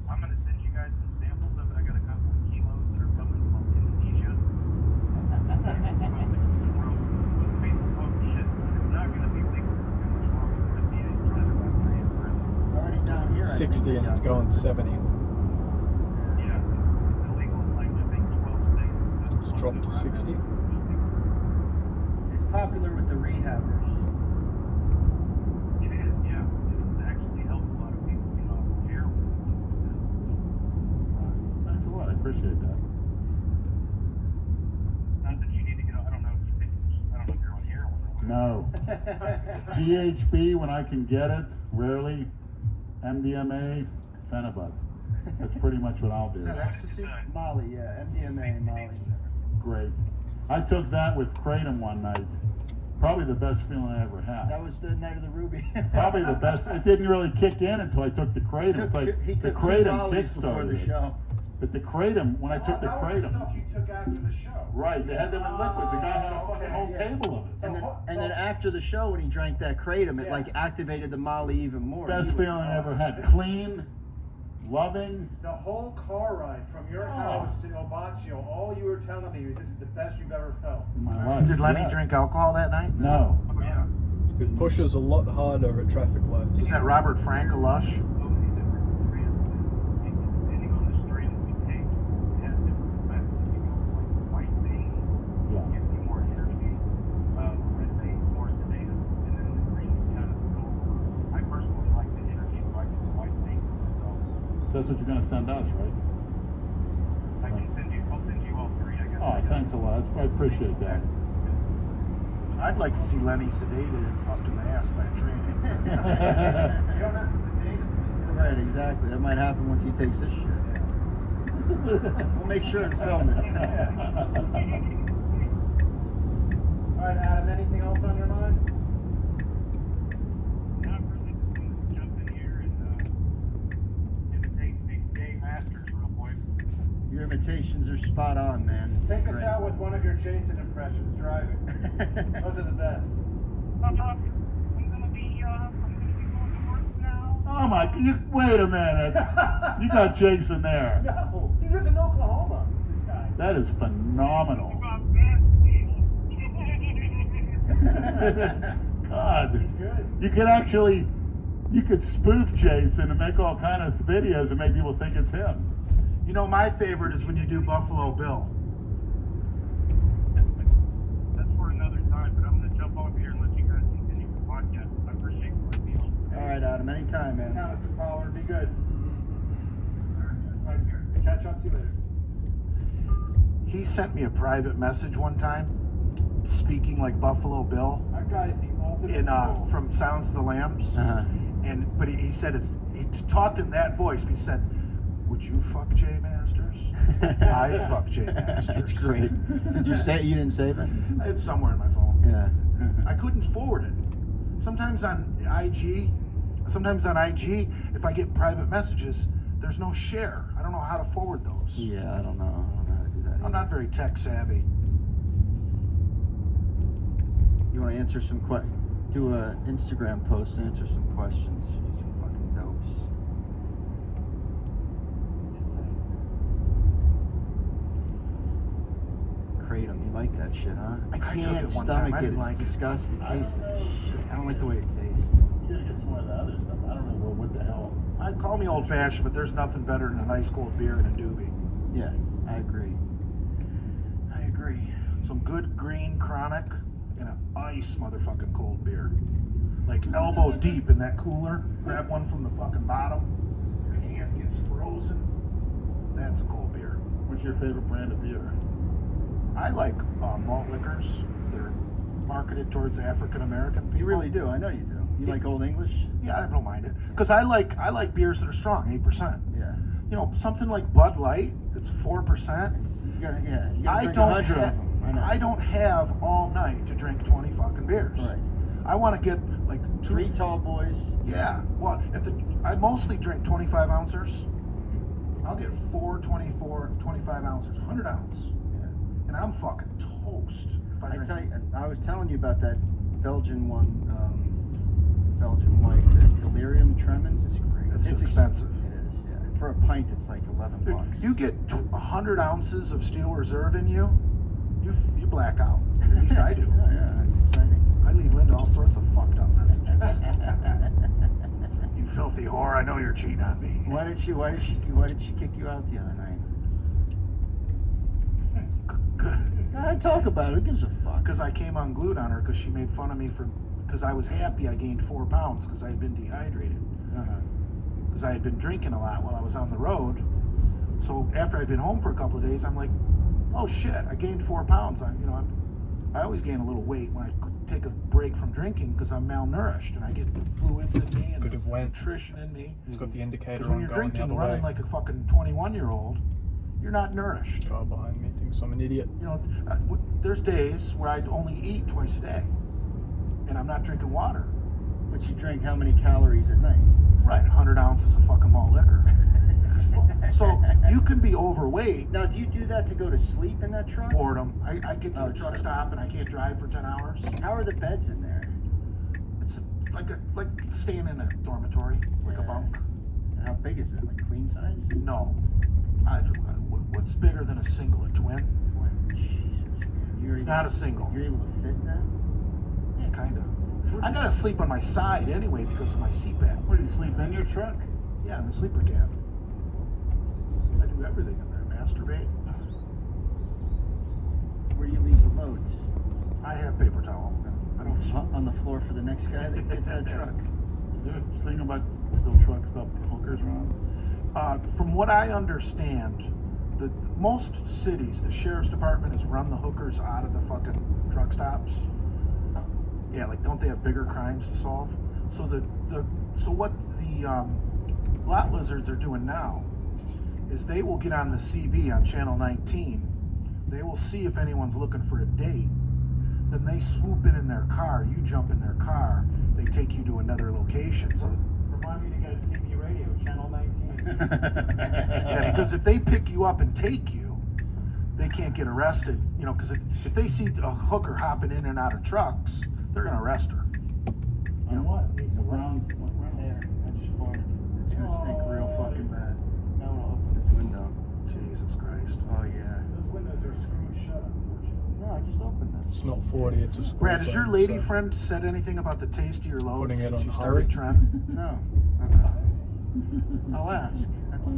I'm going to send you guys some samples of it. I got a couple of kilos that are coming from Indonesia. It's not going to be legal. Already down here. I 60 think and it's going 70. Yeah, it's illegal in like, I think, 12 states. It's dropped to 60. It's popular with the rehabbers. It is, yeah. It actually helps a lot of people get off of heroin. Thanks a lot. I appreciate that. Not that you need to get off. I don't know if you're on heroin or whatever. No. GHB when I can get it, rarely. MDMA, Phenibut. That's pretty much what I'll do. Is that ecstasy? Molly, yeah. MDMA and Molly. Great. I took that with Kratom one night. Probably the best feeling I ever had. That was the night of the Ruby. Probably the best. It didn't really kick in until I took the Kratom. It's like he the took two Kratom Mollies before the kickstarted it. show. But the Kratom, when I took the That was the stuff Kratom, you took after the show. right, they had them in liquids. The guy had a fucking Okay, whole yeah. table of it. And then after the show, when he drank that Kratom, it Yeah. like activated the Molly even more. Best He was- feeling I ever had. Clean, loving. The whole car ride from your house to El Baccio, all you were telling me was this is the best you've ever felt. In my life. Did Lenny Yes. drink alcohol that night? No. Oh, yeah. It pushes a lot harder at traffic lights. Is that Robert Frank a lush? So many different strands. Depending on the strain that you take, it has different effects. You go from like white vein, Yeah. gives you more energy. Red vein, more sedative. And then the green kind of go over. I personally like the energy, so I get the white vein. So That's what you're going to send us, right? I can send you. I'll send you all three. I guess. Oh, thanks a lot. I appreciate that. I'd like to see Lenny sedated and fucked in the ass by a train. You don't have to sedate him. Right, exactly. That might happen once he takes this shit. We'll make sure and film it. All right, Adam. Anything else on your mind? Not really. Just jump in here and imitate Big J Masters real quick. Your imitations are spot on, man. Take us Great. out with one of your Jason impressions driving. Those are the best. I'm gonna be going to work now. Oh my! Wait a minute. You got Jason there. No, he lives in Oklahoma. This guy. That is phenomenal. About that God, He's good. you could spoof Jason and make all kind of videos and make people think it's him. You know, my favorite is when you do Buffalo Bill. That's for another time, but I'm gonna jump over here and let you guys continue the podcast. I appreciate you letting me on. All right, Adam. Anytime, man. Now, Mr. Pollard, be good. All right, catch up to you later. He sent me a private message one time, speaking like Buffalo Bill That guy's the ultimate. in troll. from Sounds of the Lambs. Uh-huh. But he said he talked in that voice, but he said, "Would you fuck Jay Masters?" I'd fuck Jay Masters. That's great. Did you say you didn't save it? It's somewhere in my phone. Yeah. I couldn't forward it. Sometimes on IG, if I get private messages, there's no share. I don't know how to forward those. Yeah, I don't know. I don't know how to do that. I'm not very tech savvy. You want to answer some do a Instagram post and answer some questions. Some fucking dopes. Kratom, you like that shit, huh? I I took can't it one time. stomach I it. didn't It's like it. disgusting. It tastes like shit. I don't like the way it tastes. You gotta get some of the other stuff. I don't know what the hell. I'd call me old fashioned, but there's nothing better than a nice cold beer and a doobie. Yeah, I agree. I agree. Some good green chronic and an ice motherfucking cold beer. Like elbow deep in that cooler. Grab one from the fucking bottom. Your hand gets frozen. That's a cold beer. What's your favorite brand of beer? I like malt liquors. They're marketed towards African American people. You really do. I know you do. You like Old English? Yeah, I don't mind it. Because I like beers that are strong, 8%. Yeah. You know, something like Bud Light, that's 4%. You gotta drink I 100 of them. I know. I don't have all night to drink 20 fucking beers. Right. I want to get like 3 tall boys. Yeah. Well, I mostly drink 25 ounces. I'll get 4 25 ounces, 100 ounce. Yeah. And I'm fucking toast. If I drink. tell you, I was telling you about that Belgian one, Belgian white, the Delirium Tremens. It's great. It's expensive. It is, yeah. For a pint, it's like $11. Dude, you get 100 ounces of Steel Reserve in you, you black out. At least I do. Oh, yeah, it's exciting. I leave Linda all sorts of fucked up messages. You filthy whore! I know you're cheating on me. Why did she kick you out the other night? I talk about it. Who gives a fuck? Because I came unglued on her because she made fun of me because I was happy I gained 4 pounds because I had been dehydrated. Because I had been drinking a lot while I was on the road. So after I'd been home for a couple of days, I'm like, oh shit, I gained 4 pounds. I always gain a little weight when I take a break from drinking because I'm malnourished and I get fluids in me and Could have went. nutrition in me. It's got the indicator Because when on you're going the drinking, other running way. like a fucking 21-year-old, you're not nourished. Car behind me thinks I'm an idiot. You know, there's days where I'd only eat twice a day, and I'm not drinking water. But you drink how many calories at night? Right, 100 ounces of fucking malt liquor. So you can be overweight. Now, do you do that to go to sleep in that truck? Boredom. I get to Oh, the truck sure. stop and I can't drive for 10 hours. How are the beds in there? It's like staying in a dormitory, like a Yeah. bunk. And how big is it? Like queen size? No. What's bigger than a single? A twin? Jesus, man. It's not a single. You're able to fit in that? Yeah, kind of. I gotta sleep on my side anyway because of my CPAP. Where do you sleep in your truck? Yeah, in the sleeper cab. I do everything in there. Masturbate. Where do you leave the loads? I have paper towel. I don't. On the floor for the next guy that gets that truck. Is there a thing about still truck stop hookers around? From what I understand, most cities, the sheriff's department has run the hookers out of the fucking truck stops. Yeah, like don't they have bigger crimes to solve? So what the lot lizards are doing now is they will get on the CB on channel 19. They will see if anyone's looking for a date. Then they swoop in their car. You jump in their car. They take you to another location. So Remind me to get a CB radio, channel 19. yeah, because if they pick you up and take you, they can't get arrested. You know, because if they see a hooker hopping in and out of trucks, they're gonna arrest her. On what? What rounds? What rounds? There, I just farted. It's gonna stink real fucking bad. Now I'll open this window. Jesus Christ. Oh yeah. Those windows are screwed shut, unfortunately. No, I just opened this. It's not 40, it's a square. Brad, has your zone, lady so- friend said anything about the taste of your load Putting it since on you hurry? started Trent? No. I'll ask. That's...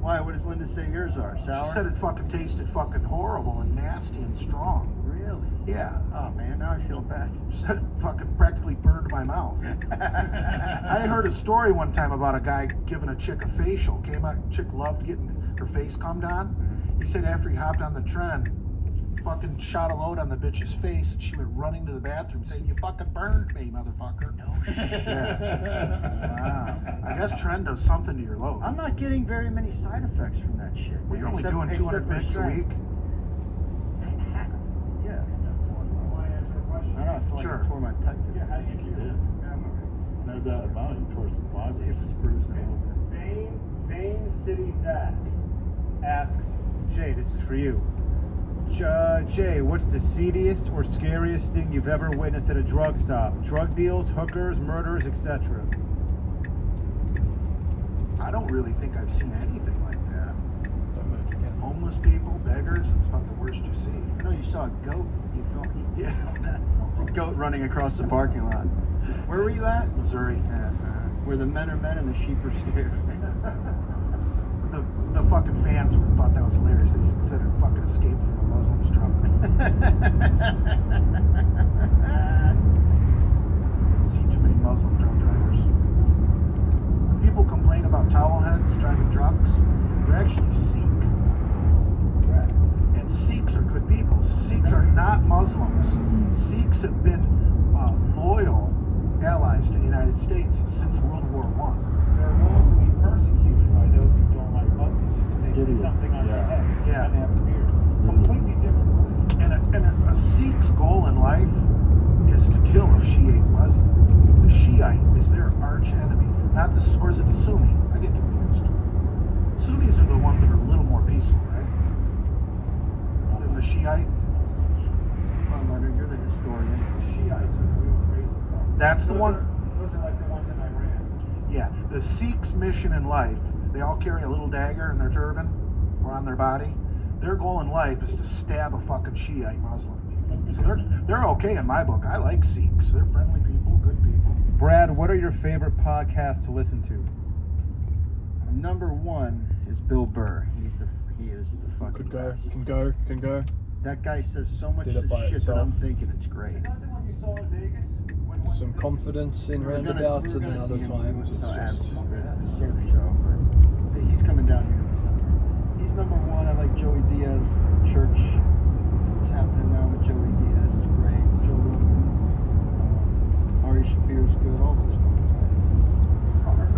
Why? What does Linda say yours are? Sour? She said it fucking tasted fucking horrible and nasty and strong. Really? Yeah. Oh man, now I feel bad. She said it fucking practically burned my mouth. I heard a story one time about a guy giving a chick a facial. Chick loved getting her face cummed on. He said after he hopped on the trend, fucking shot a load on the bitch's face, and she went running to the bathroom saying, "You fucking burned me, motherfucker." No shit. Yeah. Wow. I guess trend does something to your load. I'm not getting very many side effects from that shit. Well, you're only Except- doing except 200 for minutes a strength. week. Yeah. Want to answer a question? I don't know. I feel like Sure. I tore my pec today. Yeah, how do you You feel? did. Yeah, I'm alright. No doubt about it. You tore some See if fibers. it's bruised a little bit. Vane City Zach asks, Jay, this is for you. Jay, what's the seediest or scariest thing you've ever witnessed at a drug stop? Drug deals, hookers, murders, etc. I don't really think I've seen anything like that. Don't merge again. Homeless people, beggars, it's about the worst you see. I know you saw a goat. You filmed Yeah. that. A goat running across the parking lot. Where were you at? Missouri. Where the men are men and the sheep are scared. The fucking fans thought that was hilarious. They said it fucking escaped from a Muslim's truck. See too many Muslim truck drivers. When people complain about towel heads driving trucks, they're actually Sikh. And Sikhs are good people. Sikhs are not Muslims. Sikhs have been loyal allies to the United States since World War I. They're wrongfully persecuted by those who don't like Muslims just because they see Idiots, something on their yeah. head Yeah. and they have a beard. Completely different religion. And a Sikh's goal in life is to kill a Shiite Muslim. The Shiite is their arch enemy, not the, or is it the Sunni? I get confused. Sunnis are the ones that are a little more peaceful, right? Than the Shiite. Come on, Leonard, you're the historian. Shiites are the real crazy folks. That's the one. Those are like the ones in Iran. Yeah, the Sikhs' mission in life, they all carry a little dagger in their turban or on their body. Their goal in life is to stab a fucking Shiite Muslim. So they're okay in my book. I like Sikhs. They're friendly people, good people. Brad, what are your favorite podcasts to listen to? Number one is Bill Burr. He is the fucking Could go, best. can go. That guy says so much Did it by shit that itself. I'm thinking it's great. Is that the one you saw in Vegas? Some confidence in We were gonna- roundabouts, we were and then gonna other see him. times it's So just. abs- the surf show, but he's coming down here in the summer. He's number one. I like Joey Diaz, the church. What's happening now with Joey Diaz is great. Joe Rogan, Ari Shaffir's good. All those fucking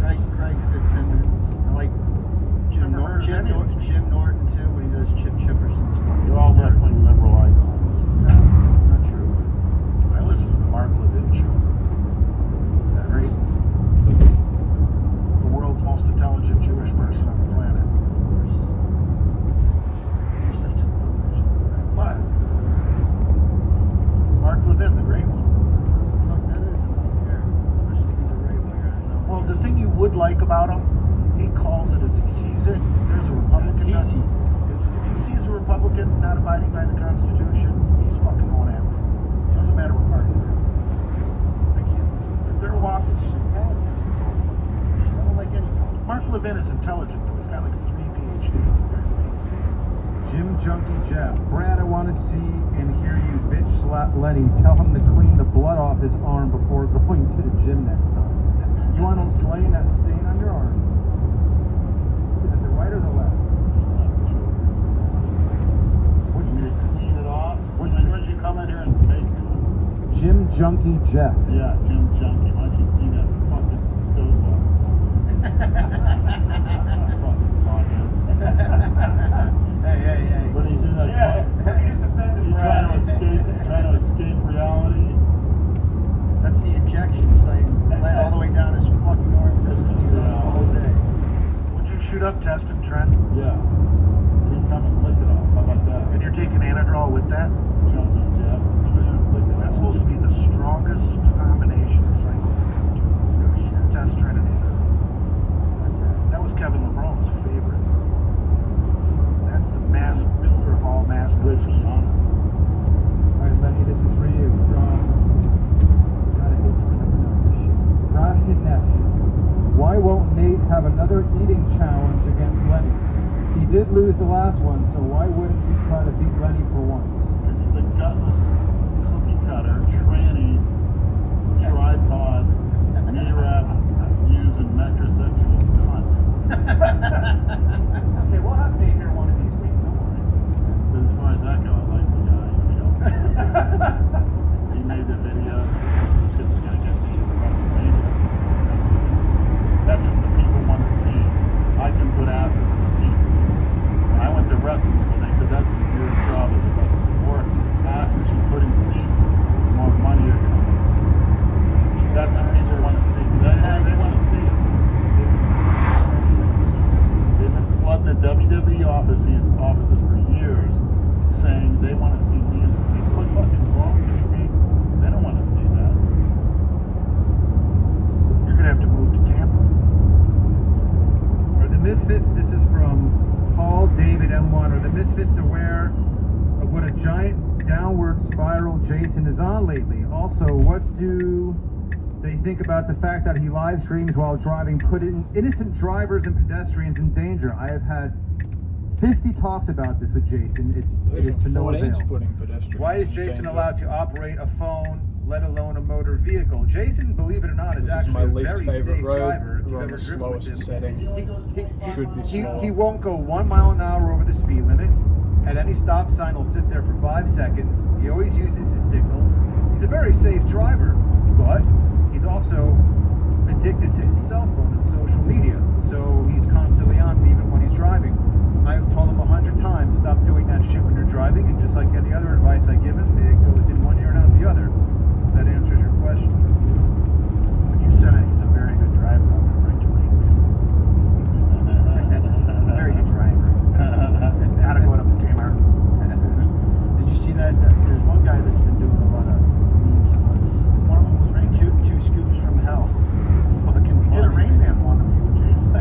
guys. Craig Fitzsimmons. I like Jim Never heard of any of these people. Jim Norton too when he does Chip Chipperson's fucking. They're all hysterical. wrestling liberal icons. No, not true. I listen to the Mark Levin show. Great. The world's most intelligent Jewish person on the planet. You're such a delusion. What? Mark Levin, the great one. Fuck that is, I don't care. Especially if he's a right winger. Well, the thing you would like about him, he calls it as he sees it. If there's a Republican, As he sees it. if he sees a Republican not abiding by the Constitution, he's fucking going after him. Doesn't matter what party they're in. I can't listen. If they're walking, Politics is all fucking shit. I don't like any politics. Mark Levin is intelligent though. He's got like 3 PhDs. The guy's amazing. Gym Junkie Jeff. Brad, I want to see and hear you bitch slap Lenny. Tell him to clean the blood off his arm before going to the gym next time. You want to explain that stain on your arm? Is it the right or the left? Left shoulder. What's You need the to clean it off. What's Why the- don't you come in here and make me? Gym Junkie Jeff? Yeah, Jim Junkie. Why don't you clean that fucking dope off? Fucking pothead. Hey. What do you do that? Yeah, you just offended You try to Brad. escape reality. That's the injection site. Bled all the way down his fucking arm. This is all reality. day. Would you shoot up testing, Trent? Yeah. And you come and lick it off. How about that? And you're taking Anadrol with that? Junkie Jeff. Come in and lick it off. That's supposed to be the strongest combination cycle you can do. No shit. Test Trent and Anadrol. What's that? That was Kevin LeBron's favorite. That's the mass builder of all mass Rich builders. Gianna. All right, Lenny, this is for you from. Gotta hate trying to pronounce this shit. Rahinef. Why won't Nate have another eating challenge against Lenny? He did lose the last one, so why wouldn't he try to beat Lenny for once? Because he's a gutless cookie cutter, tranny, tripod, knee wrap, using metrosexual cunt. Okay, we'll have Nate here one of these weeks, don't worry. But as far as that go, I like the guy. He made the video. It's just going to get me to WrestleMania. That's what the people want to see. I can put asses in seats. When I went to wrestling school, they said that's your job as a wrestler. The more asses you put in seats, the more money you're going to make. That's what people want to see. They want to see it. They've been flooding the WWE offices for years, saying they want to see me and put fucking Gronk in the ring. They don't want to see that. You're going to have to move to Tampa. Are the Misfits, this is from Paul David M1, are the Misfits aware of what a giant downward spiral Jason is on lately? Also, what do they think about the fact that he live streams while driving, putting innocent drivers and pedestrians in danger? I have had 50 talks about this with Jason. It is to no avail. Putting pedestrians Why is in Jason danger. allowed to operate a phone, let alone a motor vehicle? Jason, believe it or not, is This is actually my a least very favorite safe road. driver. If you've We're on ever the driven with slowest him. setting. Should be slow. He won't go 1 mile an hour over the speed limit. At any stop sign, he'll sit there for 5 seconds. He always uses his signal. He's a very safe driver, but he's also addicted to his cell phone and social media. So he's constantly on it even when he's driving. I've told him 100 times, stop doing that shit when you're driving, and just like any other advice I give him, it goes in one ear and out the other. That answers your question. When you said it, he's a very good driver. I'm going to write to Rain Man. Very good driver. Gotta go to Kmart. Did you see that? There's one guy that's been doing a lot of memes of us. One of them was Rain Man. Two scoops from hell. It's fucking We did a funny. Rain Man one of you, Jason.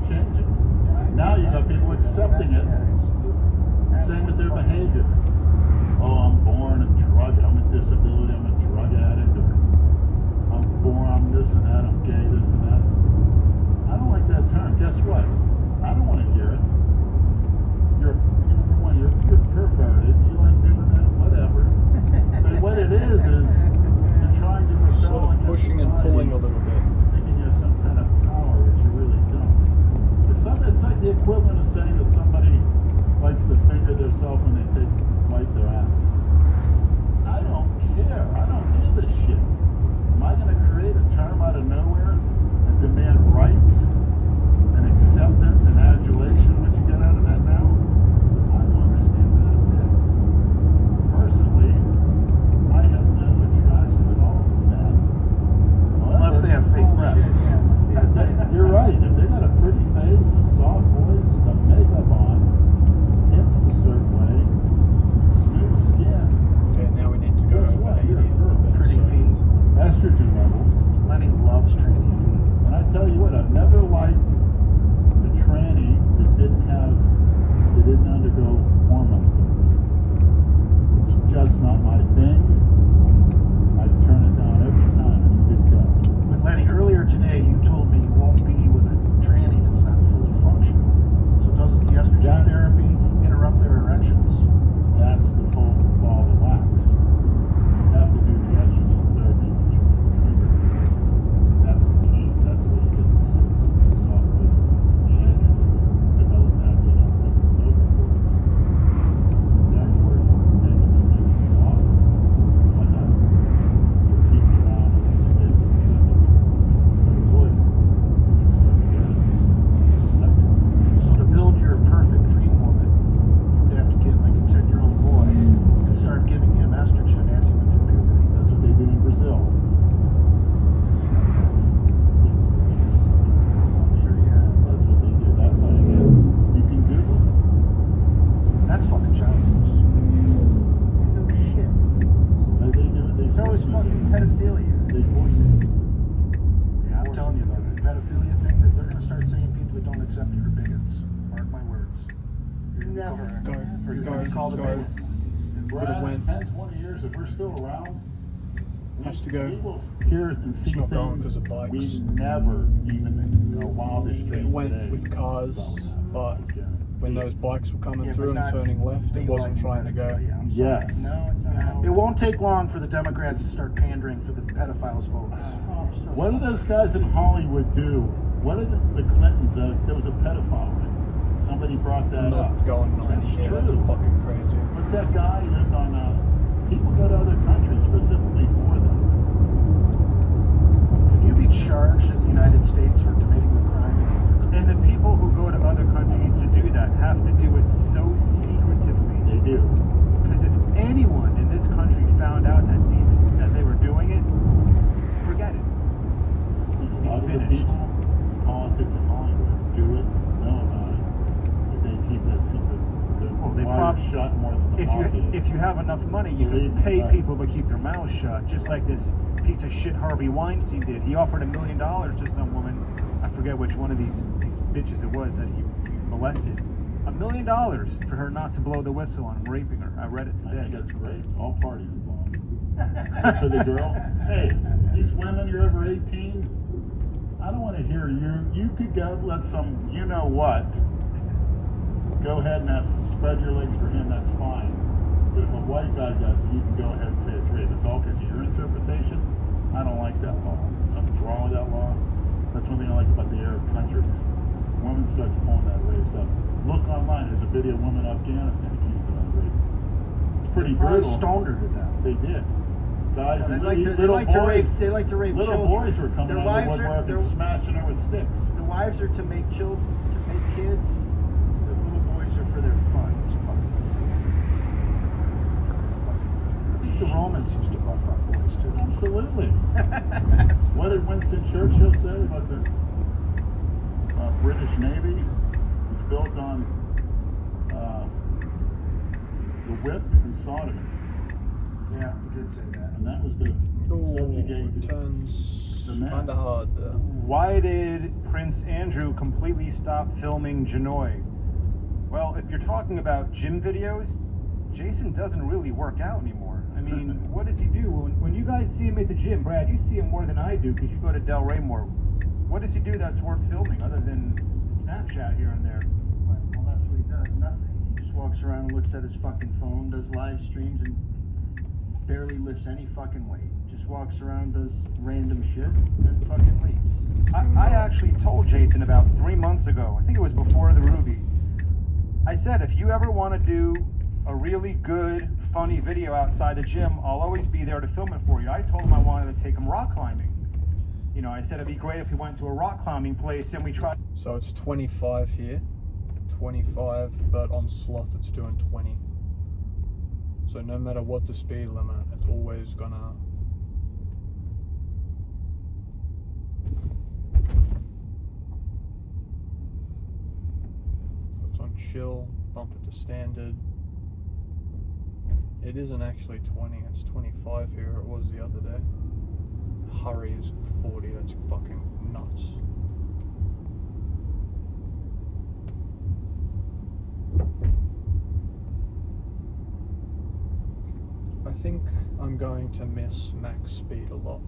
change it. Now you got people accepting it, saying with their behavior. Oh, I'm born a drug, I'm a disability, I'm a drug addict, or I'm this and that, I'm gay, this and that. I don't like that term. Guess what? I don't want to hear it. Number one, you're perverted. You like doing that, whatever. But what it is you're trying to rebel Sort of against pushing and society, pulling a little bit. thinking you have some kind of power, which you really don't. It's like the equivalent of saying that somebody likes to finger themselves when they wipe their ass. I don't care. I don't give a shit. Am I going to create a term out of nowhere and demand rights and acceptance and adulation? What you get out of that now? I don't understand that a bit. Personally, I have no attraction at all from men. Unless they have fake breasts. You're right. If they got a pretty face, a soft voice, got makeup on, hips a certain way, smooth skin, Okay, now we need to go guess over what? 80 You're a girl. Pretty feet. Estrogen levels. Lenny loves tranny feet. And I tell you what, I've never liked a tranny that didn't undergo hormone therapy. It's just not my thing. I turn it down every time, and you could tell. But Lenny, earlier today you told me you won't be with a tranny that's not fully functional. So doesn't the estrogen therapy interrupt their erections? That's the whole ball of wax. You have to do the estrogen therapy when you're in puberty. That's the key. That's the way you get the soft voice. The androgens develop naturally on thicker vocal cords. And therefore, take it to women who off it. What happens is you'll keep the roundness and the hips and the smooth voice. But you start to get a sexual function. So to build your perfect dream woman, you would have to get like a 10-year-old boy and start giving him estrogen as he went through puberty. That's what they do in Brazil. I'm sure you have. That's what they do. That's how you get. You can Google it. That's fucking child abuse. You know shit. They do it. They So force is you to fucking do it. pedophilia. They force you to do it. Yeah, I'm telling you though, the pedophilia thing, that they're gonna start saying people that don't accept it are bigots. Mark my words. Never. You're gonna be called a Go. bigot. Brad, in went. 10, 20 years, if we're still around, Has to go. we will hear and see not going things 'cause of bikes. we never even in our wildest It dreams went today. with cars, thought would happen. but I guarantee when it. those bikes were coming Yeah, through but and not turning left, it wasn't legalizing trying to go. pedophilia. I'm sorry. Yes. No, it's not. It won't take long for the Democrats to start pandering for the pedophiles' votes. Oh, so What do those guys in Hollywood do? What did the Clintons? There was a pedophile ring. Somebody brought that I'm up. not going 90 That's here, true. that's fucking crazy. What's that guy who lived on? People go to other countries specifically for that. Can you be charged in the United States for committing a crime in another country? And the people who go to other countries to do that have to do it so secretively. They do. Because if anyone in this country found out that they were doing it, forget it. I think a lot of the Finished. people in politics in Hollywood do it, know about it, but they keep that secret. Well, they wires prob- shut more than the mafia. If you have enough money, you Believe can me, pay right. people to keep their mouths shut, just like this piece of shit Harvey Weinstein did. He offered $1 million to some woman, I forget which one of these bitches it was that he molested. $1 million for her not to blow the whistle on him raping her. I read it I think today. that's great. All parties involved. Good for the girl. Hey, these women, you're over 18. I don't want to hear you. You could go let some, you know what. Go ahead and spread your legs for him. That's fine. But if a white guy does it, you can go ahead and say it's rape. It's all because of your interpretation. I don't like that law. Something's wrong with that law. That's one thing I like about the Arab countries. Woman starts pulling that rape stuff. Look online. There's a video of a woman in Afghanistan accused of rape. It's pretty Probably brutal. stoned her to death. They did. Guys and They little boys. They like to rape Little children. boys were coming Their out of the wives are woodwork and smashing her with sticks. the wives are to make children, to make kids. The little boys are for their fun. It's fucking sick. I think the Romans used to butt fuck boys too. Absolutely. What did Winston Churchill say about the British Navy? It was built on the whip and sodomy. Yeah, he did say that. And that was to subjugate turns the map. kind of hard there. Why did Prince Andrew completely stop filming Janoi? Well, if you're talking about gym videos, Jason doesn't really work out anymore. I mean, what does he do? When you guys see him at the gym, Brad, you see him more than I do because you go to Delray more. What does he do that's worth filming other than Snapchat here and there? Well, that's what he does. Nothing. He just walks around and looks at his fucking phone, does live streams, and barely lifts any fucking weight. Just walks around, does random shit, and fucking leaves. I actually told Jason about 3 months ago, I think it was before the Ruby, I said, if you ever want to do a really good, funny video outside the gym, I'll always be there to film it for you. I told him I wanted to take him rock climbing. You know, I said it'd be great if we went to a rock climbing place and we tried. So it's 25 here, 25, but on sloth it's doing 20. So no matter what the speed limit, it's always gonna... So it's on chill, bump it to standard. It isn't actually 20, it's 25 here, it was the other day. Hurry is 40, that's fucking nuts. I think I'm going to miss max speed a lot.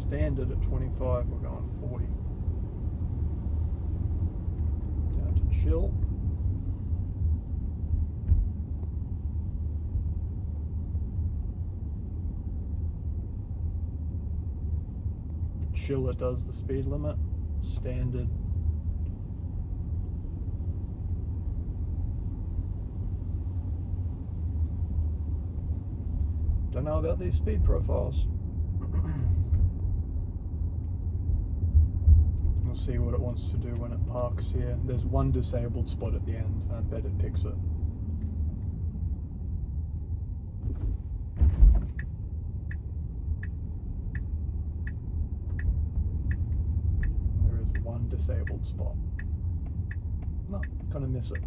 Standard at 25, we're going 40. Down to chill. Chill, it does the speed limit. Standard. Don't know about these speed profiles. We'll see what it wants to do when it parks here. There's one disabled spot at the end. I bet it picks it. There is one disabled spot. No, gonna miss it.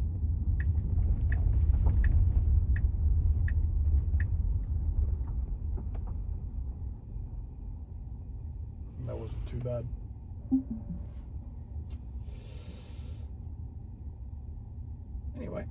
That wasn't too bad. Anyway.